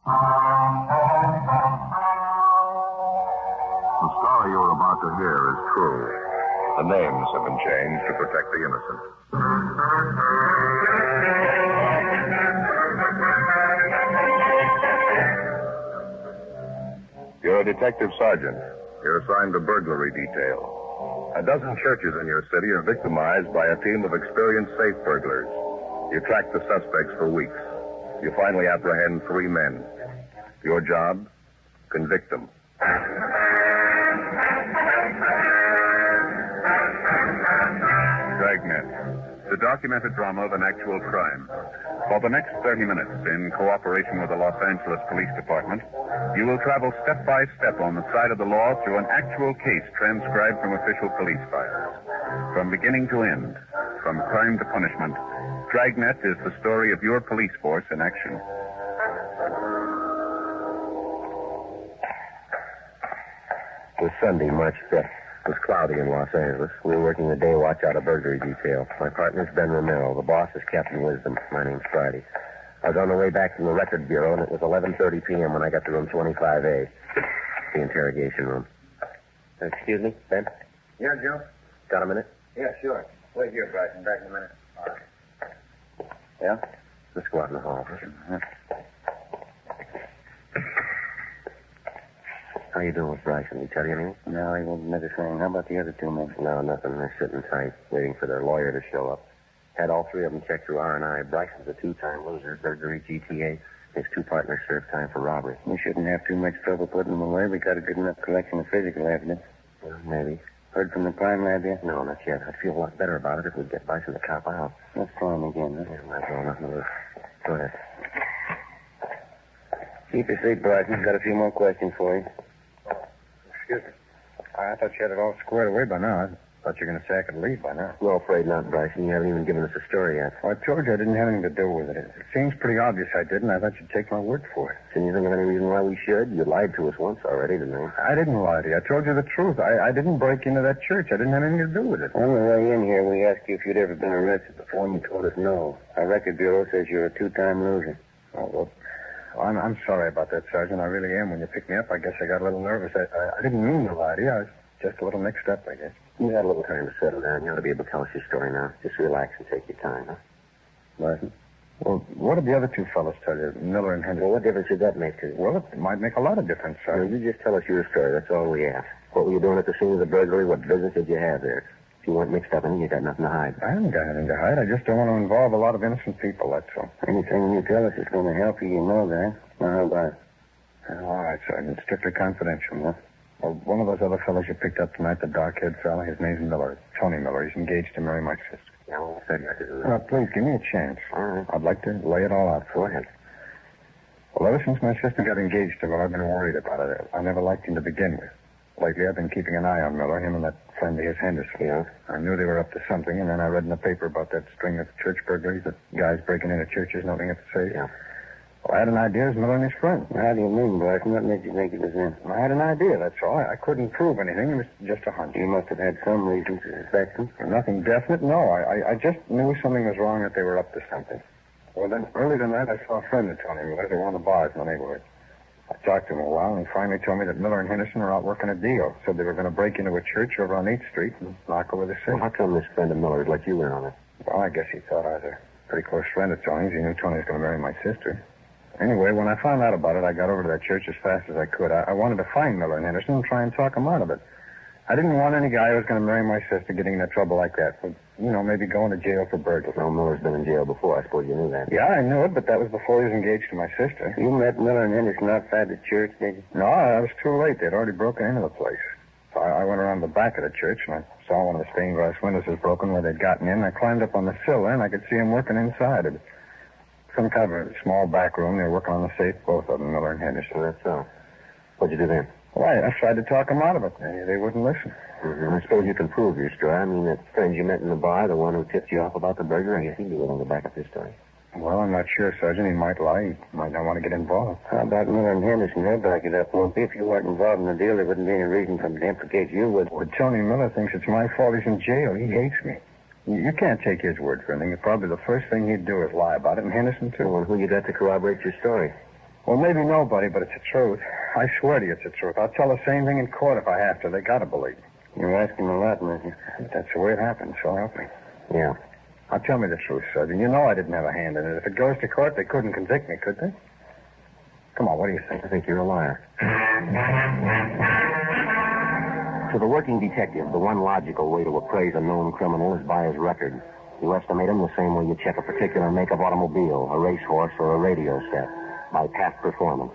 The story you're about to hear is true. The names have been changed to protect the innocent. You're a detective sergeant. You're assigned to burglary detail. A dozen churches in your city are victimized by a team of experienced safe burglars. You track the suspects for weeks. You finally apprehend 3 men. Your job? Convict them. Dragnet. The documented drama of an actual crime. For the next 30 minutes, in cooperation with the Los Angeles Police Department, you will travel step by step on the side of the law through an actual case transcribed from official police files. From beginning to end, from crime to punishment, Dragnet is the story of your police force in action. It was Sunday, March 5th. It was cloudy in Los Angeles. We were working the day watch out of burglary detail. My partner's Ben Romero. The boss is Captain Wisdom. My name's Friday. I was on the way back from the record bureau, and it was 11:30 p.m. when I got to room 25A, the interrogation room. Excuse me, Ben? Yeah, Joe? Got a minute? Yeah, sure. Wait here, Bryson. Back in a minute. All right. Yeah? Let's go out in the hall. How you doing with Bryson? Did he tell you anything? No, he won't make a thing. How about the other 2 men? No, nothing. They're sitting tight, waiting for their lawyer to show up. Had all 3 of them checked through R&I. Bryson's a 2-time loser, burglary, GTA. His 2 partners served time for robbery. We shouldn't have too much trouble putting them away. We got a good enough collection of physical evidence. Well, maybe. Heard from the crime lab yet? No, not yet. I'd feel a lot better about it if we'd get Bryson to cop out. Let's try him again, huh? Yeah, might as well nothing to lose. Go ahead. Keep your seat, Bryson. Got a few more questions for you. Excuse me. I thought you had it all squared away by now. I thought you were going to say I could leave by now. Well, afraid not, Bryson. You haven't even given us a story yet. Well, I told you I didn't have anything to do with it. It seems pretty obvious I did, and I thought you'd take my word for it. Can you think of any reason why we should? You lied to us once already, didn't you? I didn't lie to you. I told you the truth. I didn't break into that church. I didn't have anything to do with it. On the way in here, we asked you if you'd ever been arrested before, and you told us no. Our record bureau says you're a 2-time loser. Oh, well, I'm sorry about that, Sergeant. I really am. When you picked me up, I guess I got a little nervous. I didn't mean to lie to you. I was just a little mixed up, I guess. You had a little time to settle down. You ought to be able to tell us your story now. Just relax and take your time, huh? Martin? Well, what did the other 2 fellas tell you, Miller and Henderson? Well, what difference did that make to you? Well, it might make a lot of difference, No, Sergeant. you just tell us your story. That's all we ask. What were you doing at the scene of the burglary? What business did you have there? If you weren't mixed up in it, you got nothing to hide. I haven't got anything to hide. I just don't want to involve a lot of innocent people, that's all. Anything you tell us is going to help you, you know that. Now, how about it? All right, Sergeant. Strictly confidential, huh? Well, one of those other fellows you picked up tonight, the dark-haired fella, his name's Miller. Tony Miller. He's engaged to marry my sister. Yeah, well, I said you had to do that. Now, please, give me a chance. All right. I'd like to lay it all out Go for you. ahead. Well, ever since my sister got engaged to Miller, I've been worried about it. I never liked him to begin with. Lately, I've been keeping an eye on Miller, him and that friend of his, Henderson. Yeah? I knew they were up to something, and then I read in the paper about that string of church burglaries, that guys breaking into churches, nothing to say. Yeah. Well, I had an idea it was Miller and his friend. How do you mean, Bryson? What made you think it was him? I had an idea, that's all. I couldn't prove anything. It was just a hunch. You must have had some reason to suspect him. Nothing definite, no. I just knew something was wrong, that they were up to something. Well, then, early tonight, I saw a friend of Tony Miller. They were on the bars in the neighborhood. I talked to him a while, and he finally told me that Miller and Henderson were out working a deal. Said they were going to break into a church over on 8th Street and knock over the safe. Well, how come this friend of Miller's let you in on it? Well, I guess he thought I was a pretty close friend of Tony's. He knew Tony was going to marry my sister. Anyway, when I found out about it, I got over to that church as fast as I could. I wanted to find Miller and Henderson and try and talk them out of it. I didn't want any guy who was going to marry my sister getting into trouble like that. But, maybe going to jail for burglary. Well, Miller's been in jail before. I suppose you knew that. Yeah, I knew it, but that was before he was engaged to my sister. You met Miller and Henderson outside the church, did you? No, I was too late. They'd already broken into the place. So I went around the back of the church, and I saw one of the stained glass windows was broken where they'd gotten in. I climbed up on the sill there, and I could see them working inside. It was some kind of a small back room. They were working on the safe, both of them, Miller and Henderson. So that's so. What'd you do then? Well, I tried to talk them out of it. They wouldn't listen. Mm-hmm. I suppose you can prove your story. I mean, that friend you met in the bar, the one who tipped you off about the burger, I guess he'd be willing to back up his story. Well, I'm not sure, Sergeant. He might lie. He might not want to get involved. How about Miller and Henderson? They'll back it up. Well, if you weren't involved in the deal, there wouldn't be any reason for them to implicate you, would Well, Tony Miller thinks it's my fault he's in jail. He hates me. You can't take his word for anything. Probably the first thing he'd do is lie about it, and Henderson, too. Well, who you got to corroborate your story? Well, maybe nobody, but it's the truth. I swear to you it's the truth. I'll tell the same thing in court if I have to. They gotta believe me. You're asking a lot, Matthew. That's the way it happened, so help me. Yeah. Now, tell me the truth, Sergeant. You know I didn't have a hand in it. If it goes to court, they couldn't convict me, could they? Come on, what do you think? I think you're a liar. To the working detective, the one logical way to appraise a known criminal is by his record. You estimate him the same way you check a particular make of automobile, a racehorse, or a radio set, by past performance.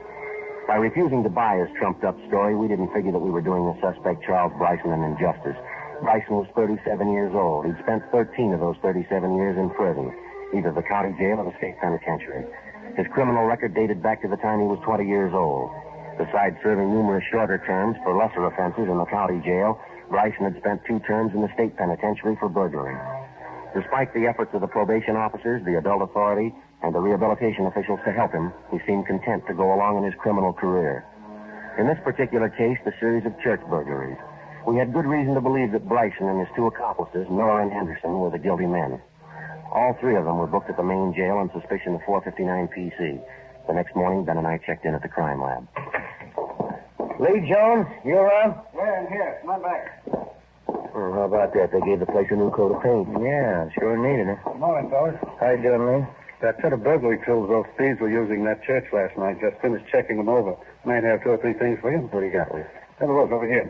By refusing to buy his trumped-up story, we didn't figure that we were doing the suspect, Charles Bryson, an injustice. Bryson was 37 years old. He'd spent 13 of those 37 years in prison, either the county jail or the state penitentiary. His criminal record dated back to the time he was 20 years old. Besides serving numerous shorter terms for lesser offenses in the county jail, Bryson had spent 2 terms in the state penitentiary for burglary. Despite the efforts of the probation officers, the adult authority, and the rehabilitation officials to help him, he seemed content to go along in his criminal career. In this particular case, the series of church burglaries, we had good reason to believe that Bryson and his 2 accomplices, Miller and Henderson, were the guilty men. All 3 of them were booked at the main jail on suspicion of 459 PC. The next morning, Ben and I checked in at the crime lab. Lee Jones, you around? Yeah, I'm here. Come on back. Oh, how about that? They gave the place a new coat of paint. Yeah, sure needed it. Good morning, fellas. How you doing, Lee? That set of burglary tools those thieves were using in that church last night. Just finished checking them over. Might have 2 or 3 things for you. What do you got, Lee? Have a look over here.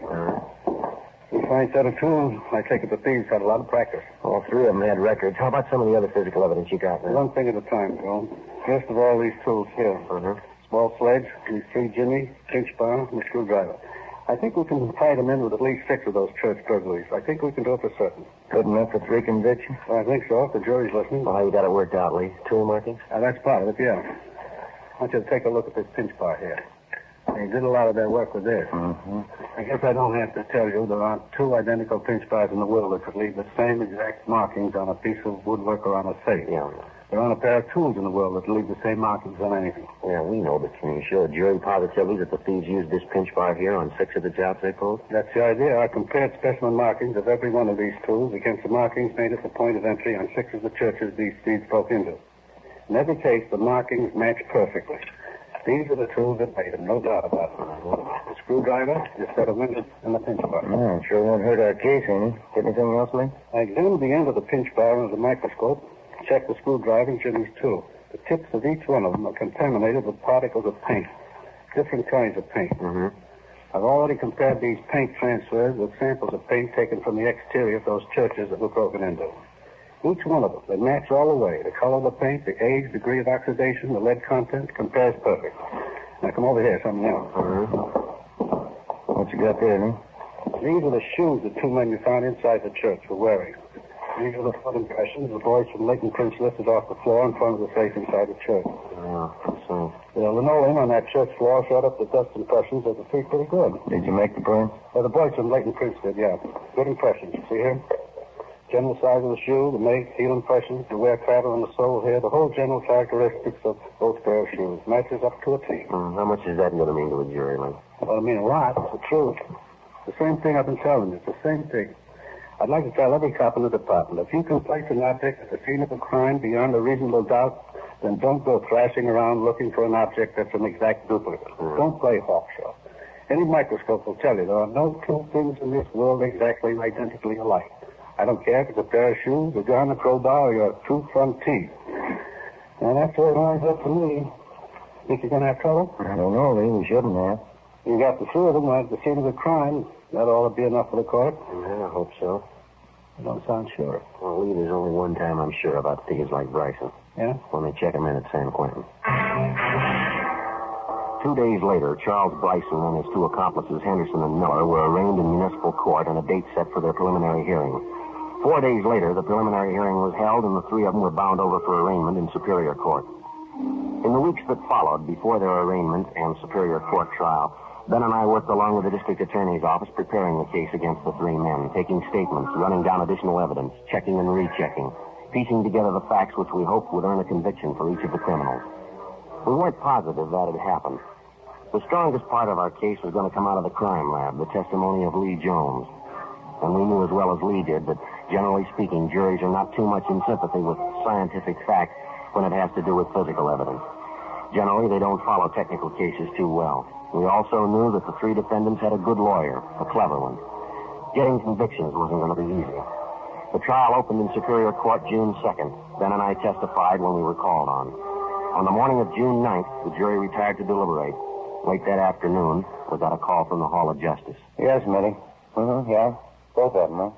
You fine set of tools. I take it the thieves had a lot of practice. All 3 of them had records. How about some of the other physical evidence you got, man? One thing at a time, Joe. First of all, these tools here. Small sledge, these 3 jimmy, pinch bar, and a screwdriver. I think we can tie them in with at least 6 of those church burglaries. I think we can do it for certain. Good enough for 3 convictions? I think so, if the jury's listening. Well, how you got it worked out, Lee? Tool markings? That's part of it, yeah. I want you to take a look at this pinch bar here. They did a lot of their work with this. I guess I don't have to tell you there aren't 2 identical pinch bars in the world that could leave the same exact markings on a piece of woodwork or on a safe. Yeah. There aren't a pair of tools in the world that leave the same markings on anything. Yeah, we know, but can you show a jury positively that the thieves used this pinch bar here on 6 of the jobs they pulled? That's the idea. I compared specimen markings of every one of these tools against the markings made at the point of entry on 6 of the churches these thieves broke into. In every case, the markings match perfectly. These are the tools that made them, no doubt about it. The screwdriver, the set of windows, and the pinch bar. Oh, sure won't hurt our case, any. Get anything else, Lee? I examined the end of the pinch bar under the microscope, checked the screwdriver and jimmies, too. The tips of each one of them are contaminated with particles of paint, different kinds of paint. I've already compared these paint transfers with samples of paint taken from the exterior of those churches that were broken into. Each one of them, they match all the way. The color of the paint, the age, degree of oxidation, the lead content, compares perfect. Now, come over here, something else. What you got there, Lee? These are the shoes the 2 men you found inside the church were wearing. These are the foot impressions the boys from Leighton Prince lifted off the floor in front of the safe inside the church. So, The linoleum on that church floor showed up the dust impressions of the feet pretty good. Did you make the prints? The boys from Leighton Prince did, yeah. Good impressions. See here? General size of the shoe, the make, heel impressions, the wear pattern on the sole here, the whole general characteristics of both pair of shoes. Matches up to a T. how much is that going to mean to a jury, Lee? Well, I mean a lot. It's the truth. The same thing I've been telling you. It's the same thing. I'd like to tell every cop in the department, if you can place an object at the scene of a crime beyond a reasonable doubt, then don't go thrashing around looking for an object that's an exact duplicate. Don't play hawkshaw. Any microscope will tell you there are no 2 things in this world exactly identically alike. I don't care if it's a pair of shoes, a gun, a crowbar, or your 2 front teeth. And that's where it lines up for me. Think you're going to have trouble? I don't know, Lee. We shouldn't have. You got the 3 of them right at the scene of the crime. That ought to be enough for the court. Yeah, I hope so. You don't sound sure. Well, Lee, there's only one time I'm sure about thieves like Bryson. Yeah? When they check him in at San Quentin. 2 days later, Charles Bryson and his 2 accomplices, Henderson and Miller, were arraigned in municipal court on a date set for their preliminary hearing. 4 days later, the preliminary hearing was held, and the 3 of them were bound over for arraignment in Superior Court. In the weeks that followed, before their arraignment and Superior Court trial, Ben and I worked along with the district attorney's office preparing the case against the 3 men, taking statements, running down additional evidence, checking and rechecking, piecing together the facts which we hoped would earn a conviction for each of the criminals. We weren't positive that had happened. The strongest part of our case was going to come out of the crime lab, the testimony of Lee Jones. And we knew as well as Lee did that, generally speaking, juries are not too much in sympathy with scientific fact when it has to do with physical evidence. Generally, they don't follow technical cases too well. We also knew that the three defendants had a good lawyer, a clever one. Getting convictions wasn't going to be easy. The trial opened in Superior Court June 2nd. Ben and I testified when we were called on. On the morning of June 9th, the jury retired to deliberate. Late that afternoon, we got a call from the Hall of Justice. Yes, Mitty. Yeah. Both of them, huh?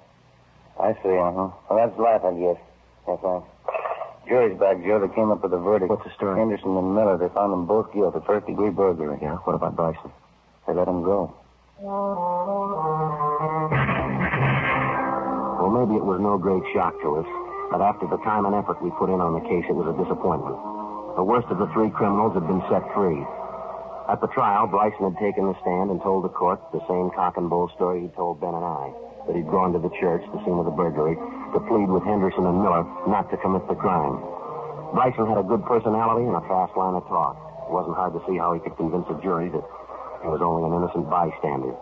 I see, Well, that's life, I guess. Yes, thanks. Jury's back, Joe. They came up with a verdict. What's the story? Henderson and Miller, they found them both guilty, first-degree burglary. Yeah, what about Bryson? They let him go. Well, maybe it was no great shock to us, but after the time and effort we put in on the case, it was a disappointment. The worst of the three criminals had been set free. At the trial, Bryson had taken the stand and told the court the same cock and bull story he told Ben and I, that he'd gone to the church, the scene of the burglary, to plead with Henderson and Miller not to commit the crime. Bryson had a good personality and a fast line of talk. It wasn't hard to see how he could convince a jury that he was only an innocent bystander.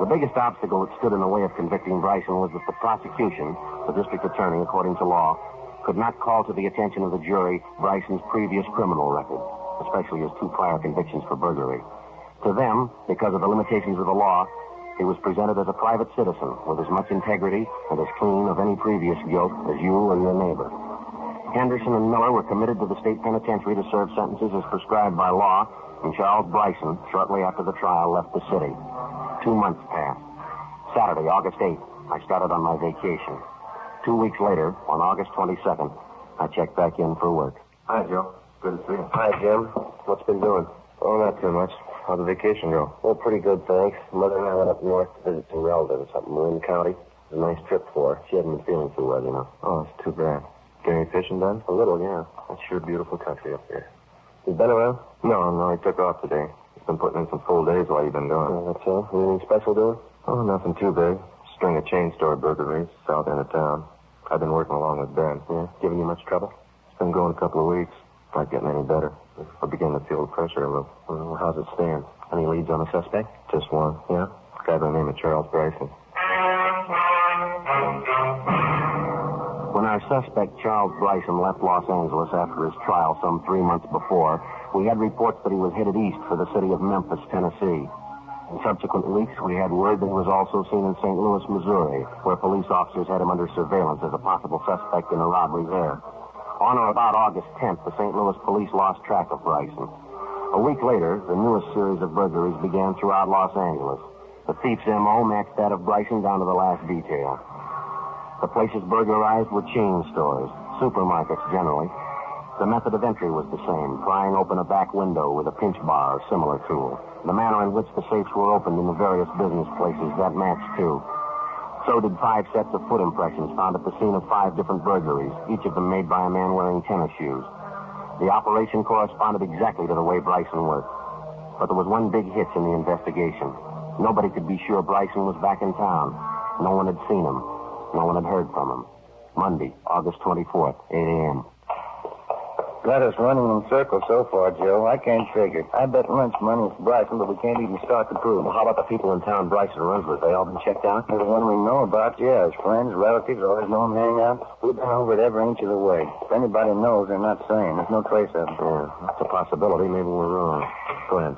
The biggest obstacle that stood in the way of convicting Bryson was that the prosecution, the district attorney, according to law, could not call to the attention of the jury Bryson's previous criminal record, especially his 2 prior convictions for burglary. To them, because of the limitations of the law, he was presented as a private citizen with as much integrity and as clean of any previous guilt as you or your neighbor. Henderson and Miller were committed to the state penitentiary to serve sentences as prescribed by law, and Charles Bryson, shortly after the trial, left the city. 2 months passed. Saturday, August 8th, I started on my vacation. 2 weeks later, on August 22nd, I checked back in for work. Hi, Joe. Good to see you. Hi, Jim. What's been doing? Oh, not too much. How'd the vacation go? Oh, pretty good, thanks. Mother and I went up north to visit some relatives up in Marin County. It was a nice trip for her. She hadn't been feeling too well, you know. Oh, it's too bad. Get any fishing done? A little, yeah. That's sure beautiful country up there. You been around? No, he took off today. He's been putting in some full days while you've been gone. That's all. Anything special doing? Oh, nothing too big. String of chain store burglaries, south end of town. I've been working along with Ben. Yeah? Giving you much trouble? It's been going a couple of weeks. Not getting any better. I begin to feel the pressure a little. Well, how's it stand? Any leads on the suspect? Just one. Yeah? A guy by the name of Charles Bryson. When our suspect, Charles Bryson, left Los Angeles after his trial some 3 months before, we had reports that he was headed east for the city of Memphis, Tennessee. In subsequent weeks, we had word that he was also seen in St. Louis, Missouri, where police officers had him under surveillance as a possible suspect in a robbery there. On or about August 10th, the St. Louis police lost track of Bryson. A week later, the newest series of burglaries began throughout Los Angeles. The thief's M.O. matched that of Bryson down to the last detail. The places burglarized were chain stores, supermarkets generally. The method of entry was the same, prying open a back window with a pinch bar or similar tool. The manner in which the safes were opened in the various business places, that matched too. So did 5 sets of foot impressions found at the scene of 5 different burglaries, each of them made by a man wearing tennis shoes. The operation corresponded exactly to the way Bryson worked. But there was one big hitch in the investigation. Nobody could be sure Bryson was back in town. No one had seen him. No one had heard from him. Monday, August 24th, 8 a.m. Got us running in circles so far, Joe. I can't figure. I bet lunch money is Bryson, but we can't even start to prove it. Well, how about the people in town Bryson runs with? They all been checked out? The one we know about, yeah. His friends, relatives, always know him hang out. We've been over it every inch of the way. If anybody knows, they're not saying. There's no trace of them. Yeah, that's a possibility. Maybe we're wrong. Go ahead.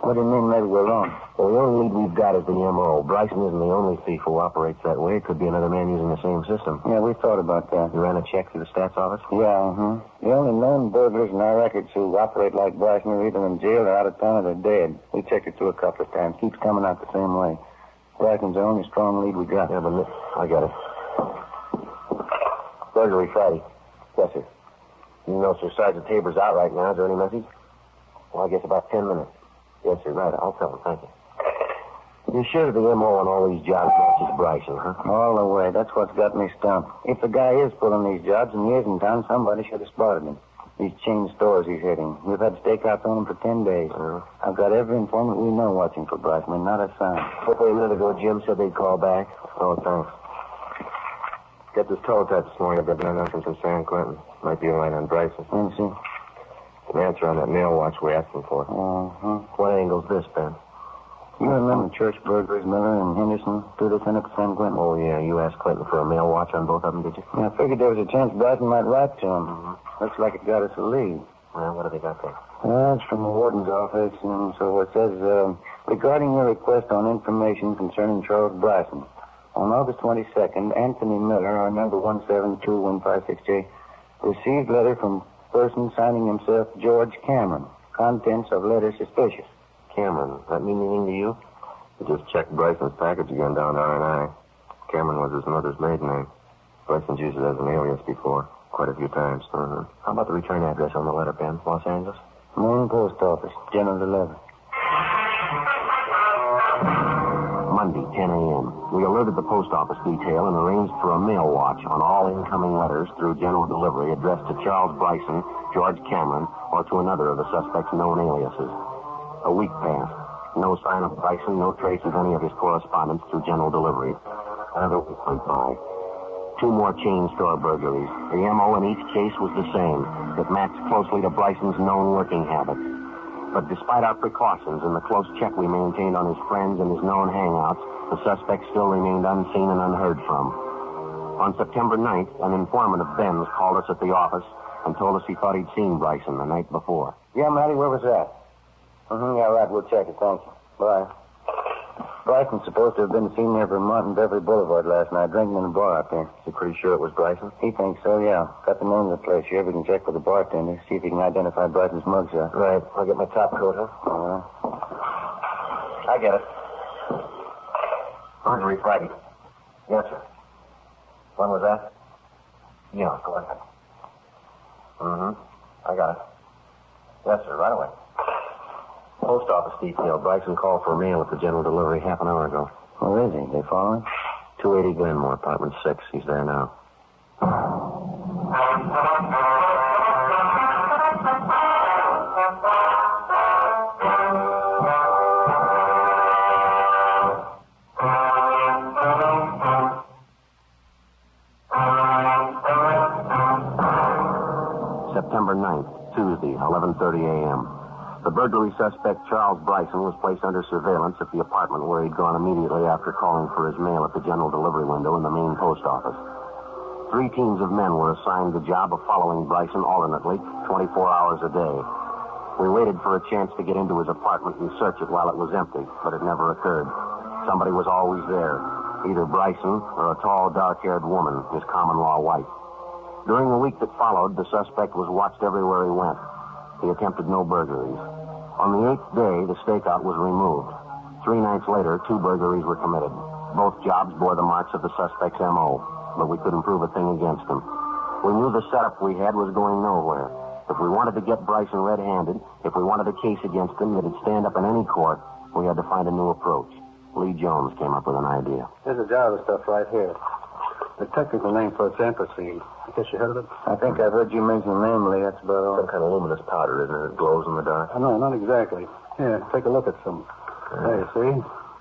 What do you mean maybe we're wrong? Well, the only lead we've got is the M.O. Bryson isn't the only thief who operates that way. It could be another man using the same system. Yeah, we thought about that. You ran a check through the stats office? Yeah, The only known burglars in our records who operate like Bryson are either in jail or out of town or they're dead. We checked it through a couple of times. Keeps coming out the same way. Bryson's the only strong lead we got. Yeah, but I got it. Burglary Friday. Yes, sir. You know, Sir Sergeant Tabor's out right now. Is there any message? Well, I guess about 10 minutes. Yes, sir. Right. I'll tell him. Thank you. You're sure the M.O. on all these jobs matches Bryson, huh? All the way. That's what's got me stumped. If the guy is pulling these jobs and he is in town, somebody should have spotted him. These chain stores he's hitting. We've had stakeouts on him for 10 days. I've got every informant we know watching for Bryson, and not a sign. Hopefully a minute ago, Jim said they'd call back. Oh, thanks. Get this teletype this morning. I've got an announcement from San Quentin. Might be a line on Bryson. Let me see. An answer on that mail watch we asked him for. What angle's this, Ben? You remember church burglaries, Miller and Henderson, through the Senate San Quentin? Oh, yeah. You asked Clinton for a mail watch on both of them, did you? Yeah, I figured there was a chance Bryson might write to him. Looks like it got us a lead. Well, what have they got there? It's from the warden's office, and so it says, regarding your request on information concerning Charles Bryson, on August 22nd, Anthony Miller, our number 172-156J, received letter from person signing himself George Cameron. Contents of letter suspicious. Cameron, that mean anything to you? I just checked Bryson's package again down at R&I. Cameron was his mother's maiden name. Bryson's used it as an alias before, quite a few times. How about the return address on the letter, Ben? Los Angeles? Main post office, general delivery. Monday, 10 a.m. We alerted the post office detail and arranged for a mail watch on all incoming letters through general delivery addressed to Charles Bryson, George Cameron, or to another of the suspect's known aliases. A week passed. No sign of Bryson, no trace of any of his correspondence through general delivery. Another week went by. 2 more chain store burglaries. The M.O. in each case was the same. It matched closely to Bryson's known working habits. But despite our precautions and the close check we maintained on his friends and his known hangouts, the suspect still remained unseen and unheard from. On September 9th, an informant of Ben's called us at the office and told us he thought he'd seen Bryson the night before. Yeah, Matty, where was that? Yeah, right, we'll check it, thank you. Bye. Bryson's supposed to have been seen near Vermont and Beverly Boulevard last night, drinking in a bar up there. You pretty sure it was Bryson? He thinks so, yeah. Got the name of the place here. We can check with the bartender, see if he can identify Bryson's mugshot. Right. I'll get my top coat, huh? All right. I get it. Burglary Friday. Yes, sir. When was that? Yeah, go ahead. I got it. Yes, sir, right away. Post office detail. Bryson called for mail at the general delivery half an hour ago. Where is he? They following? 280 Glenmore, apartment 6. He's there now. September 9th, Tuesday, 11:30 a.m. The burglary suspect, Charles Bryson, was placed under surveillance at the apartment where he'd gone immediately after calling for his mail at the general delivery window in the main post office. 3 teams of men were assigned the job of following Bryson alternately, 24 hours a day. We waited for a chance to get into his apartment and search it while it was empty, but it never occurred. Somebody was always there, either Bryson or a tall, dark-haired woman, his common-law wife. During the week that followed, the suspect was watched everywhere he went. He attempted no burglaries. On the 8th day, the stakeout was removed. 3 nights later, 2 burglaries were committed. Both jobs bore the marks of the suspect's M.O., but we couldn't prove a thing against him. We knew the setup we had was going nowhere. If we wanted to get Bryson red-handed, if we wanted a case against him that'd stand up in any court, we had to find a new approach. Lee Jones came up with an idea. There's a jar of stuff right here. The technical name for it's anthracene. I guess you heard of it? I think I've heard you mention the name, Lee. That's about all. Some kind of luminous powder, isn't it? It glows in the dark. No, not exactly. Here, take a look at some. There, you see?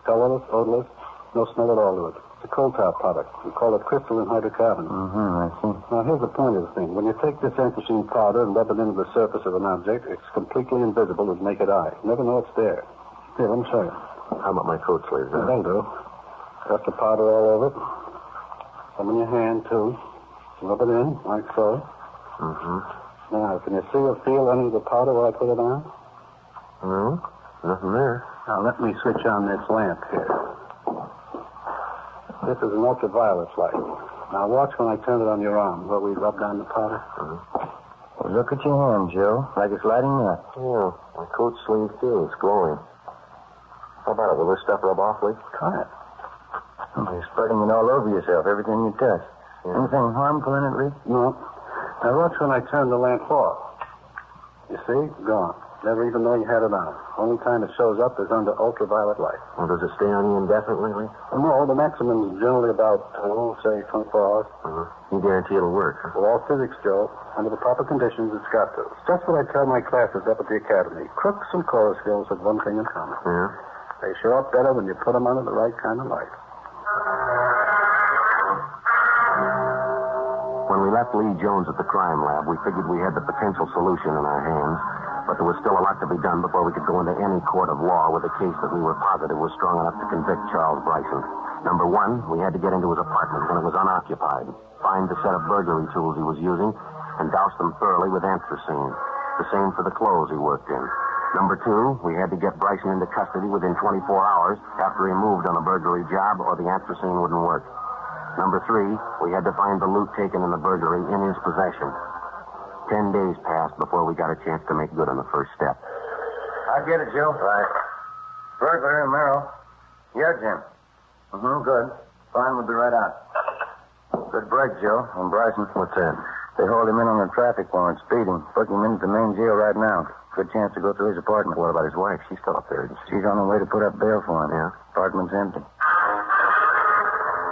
Colorless, odorless, no smell at all to it. It's a coal-tar product. We call it crystalline hydrocarbon. I see. Now, here's the point of the thing. When you take this anthracene powder and rub it into the surface of an object, it's completely invisible to the naked eye. You never know it's there. Here, let me show you. How about my coat sleeves? That'll do. Got the powder all over it. Some in your hand, too. Rub it in, like so. Now, can you see or feel any of the powder while I put it on? No, nothing there. Now, let me switch on this lamp here. This is an ultraviolet light. Now, watch when I turn it on your arm, where we rub down the powder. Well, look at your hand, Joe. Like it's lighting up. Yeah, my coat sleeve, too. It's glowing. How about it? Will this stuff rub off, Lee? Try it. You're spreading it all over yourself, everything you touch. Anything harmful in it, Lee? No. Now, watch when I turn the lamp off. You see? Gone. Never even know you had it on. Only time it shows up is under ultraviolet light. Well, does it stay on you indefinitely, Lee? No, the maximum is generally about, say, 24 hours. You guarantee it'll work, huh? Well, all physics, Joe. Under the proper conditions, it's got to. It's just what I tell my classes up at the academy. Crooks and chorus girls have one thing in common. Yeah? They show up better when you put them under the right kind of light. When we left Lee Jones at the crime lab, we figured we had the potential solution in our hands, but there was still a lot to be done before we could go into any court of law with a case that we were positive was strong enough to convict Charles Bryson. Number 1, we had to get into his apartment when it was unoccupied, find the set of burglary tools he was using, and douse them thoroughly with anthracene. The same for the clothes he worked in. Number 2, we had to get Bryson into custody within 24 hours after he moved on a burglary job or the anthracene wouldn't work. Number 3, we had to find the loot taken in the burglary in his possession. 10 days passed before we got a chance to make good on the first step. I get it, Joe. Right. Burglar and Merrill. Yeah, Jim. Good. Fine, we'll be right out. Good break, Joe. And Bryson. What's that? They hold him in on a traffic warrant, speeding. Book him into the main jail right now. Good chance to go through his apartment. What about his wife? She's still up there, isn't she? She's on her way to put up bail for him. Yeah. Apartment's empty.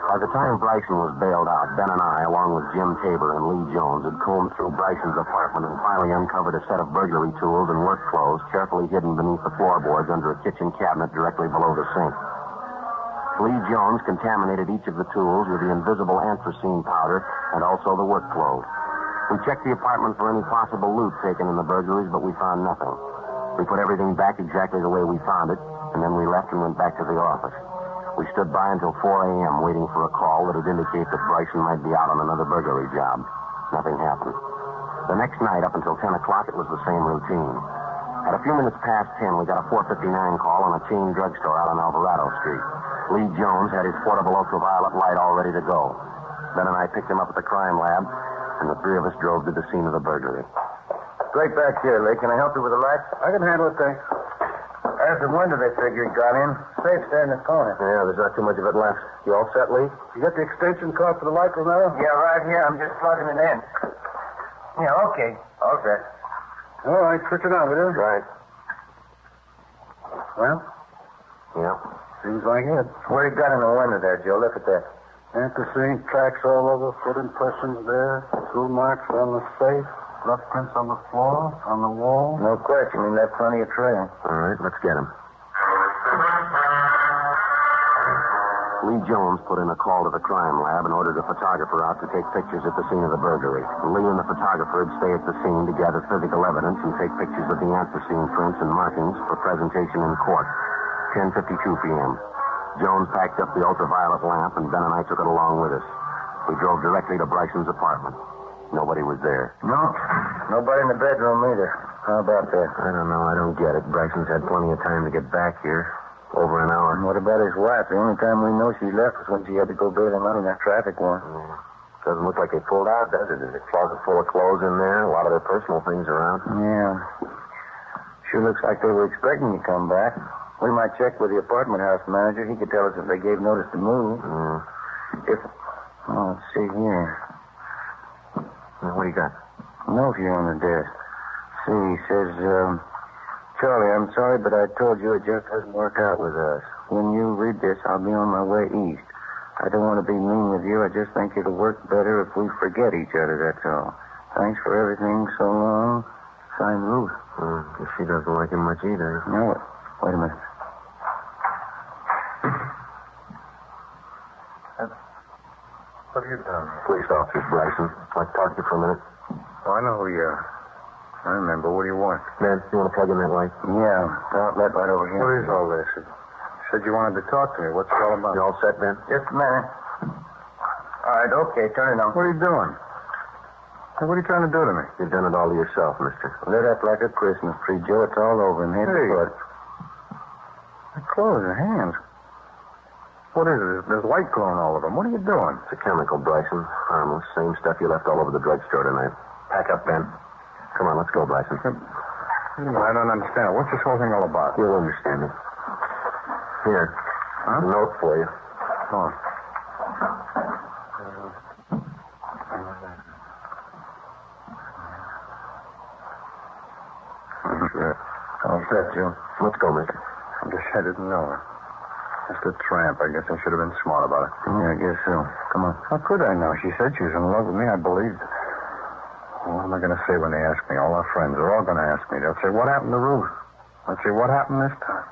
By the time Bryson was bailed out, Ben and I, along with Jim Tabor and Lee Jones, had combed through Bryson's apartment and finally uncovered a set of burglary tools and work clothes carefully hidden beneath the floorboards under a kitchen cabinet directly below the sink. Lee Jones contaminated each of the tools with the invisible anthracene powder and also the work clothes. We checked the apartment for any possible loot taken in the burglaries, but we found nothing. We put everything back exactly the way we found it, and then we left and went back to the office. We stood by until 4 a.m. waiting for a call that would indicate that Bryson might be out on another burglary job. Nothing happened. The next night, up until 10 o'clock, it was the same routine. At a few minutes past 10, we got a 459 call on a chain drugstore out on Alvarado Street. Lee Jones had his portable ultraviolet light all ready to go. Ben and I picked him up at the crime lab, and the 3 of us drove to the scene of the burglary. Straight back here, Lee. Can I help you with the lights? I can handle it, thanks. There's the window they figure he got in. Safe's there in the corner. Yeah, there's not too much of it left. You all set, Lee? You got the extension cord for the light, Romero? Yeah, right here. I'm just plugging it in. Yeah, okay. Okay. All right, switch it on, will you? Right. Well, Yeah. seems like it. What do you got in the window there, Joe? Look at that. Anthracene tracks all over, foot impressions there, tool marks on the safe, rough prints on the floor, on the wall. No question. He left plenty of trail. All right, let's get him. Lee Jones put in a call to the crime lab and ordered a photographer out to take pictures at the scene of the burglary. Lee and the photographer would stay at the scene to gather physical evidence and take pictures of the anthracene prints and markings for presentation in court. 10:52 p.m. Jones packed up the ultraviolet lamp, and Ben and I took it along with us. We drove directly to Bryson's apartment. Nobody was there. No. Nobody in the bedroom either. How about that? I don't know. I don't get it. Bryson's had plenty of time to get back here. Over an hour. What about his wife? The only time we know she left was when she had to go bail him out on that traffic warrant. Doesn't look like they pulled out, does it? There's a closet full of clothes in there, a lot of their personal things around. Yeah. Sure looks like they were expecting you to come back. We might check with the apartment house manager. He could tell us if they gave notice to move. If... Oh, let's see here. What do you got? Note here on the desk. See, he says, Charlie, I'm sorry, but I told you it just doesn't work out with us. When you read this, I'll be on my way east. I don't want to be mean with you. I just think it'll work better if we forget each other, that's all. Thanks for everything so long. Signed, Ruth. Guess she doesn't like him much either. No, wait a minute. What have you done? Police officers, Bryson. I'd like to talk to you for a minute. Oh, I know who you are. I remember. What do you want? Man, you want to plug in that light? Yeah, outlet right over here. What is all this? You said you wanted to talk to me. What's it all about? You all set, Ben? Just a minute. All right, okay, turn it on. What are you doing? Hey, what are you trying to do to me? You've done it all to yourself, mister. Lit up like a Christmas tree, Joe. It's all over and head to foot. My clothes and hands. What is it? There's light glowing all over them. What are you doing? It's a chemical, Bryson. Harmless. Same stuff you left all over the drugstore tonight. Pack up, Ben. Come on, let's go, Bryson. I don't understand. What's this whole thing all about? You'll understand it. Here. Huh? A note for you. Oh. Sure. All set, Joe. Let's go, mister. I guess I didn't know. Just a tramp. I guess I should have been smart about it. Yeah, I guess so. Come on. How could I know? She said she was in love with me. I believed it. What am I going to say when they ask me? All our friends are all going to ask me. They'll say, what happened to Ruth? I'll say, what happened this time?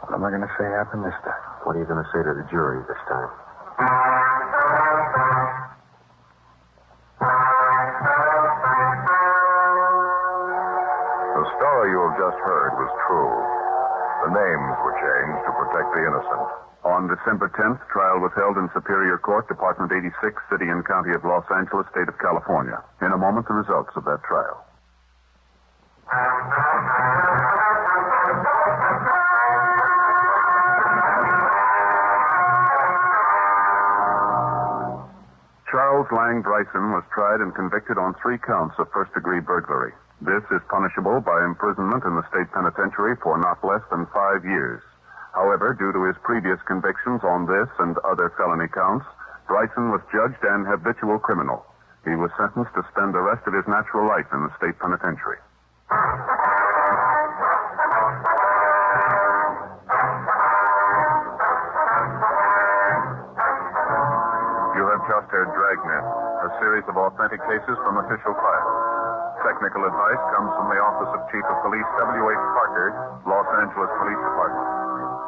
What am I going to say happened this time? What are you going to say to the jury this time? The story you have just heard was true. The names were changed to protect the innocent. On December 10th, trial was held in Superior Court, Department 86, City and County of Los Angeles, State of California. In a moment, the results of that trial. Charles Lang Bryson was tried and convicted on 3 counts of first-degree burglary. This is punishable by imprisonment in the state penitentiary for not less than 5 years. However, due to his previous convictions on this and other felony counts, Bryson was judged an habitual criminal. He was sentenced to spend the rest of his natural life in the state penitentiary. You have just heard Dragnet, a series of authentic cases from official files. Technical advice comes from the Office of Chief of Police W.H. Parker, Los Angeles Police Department.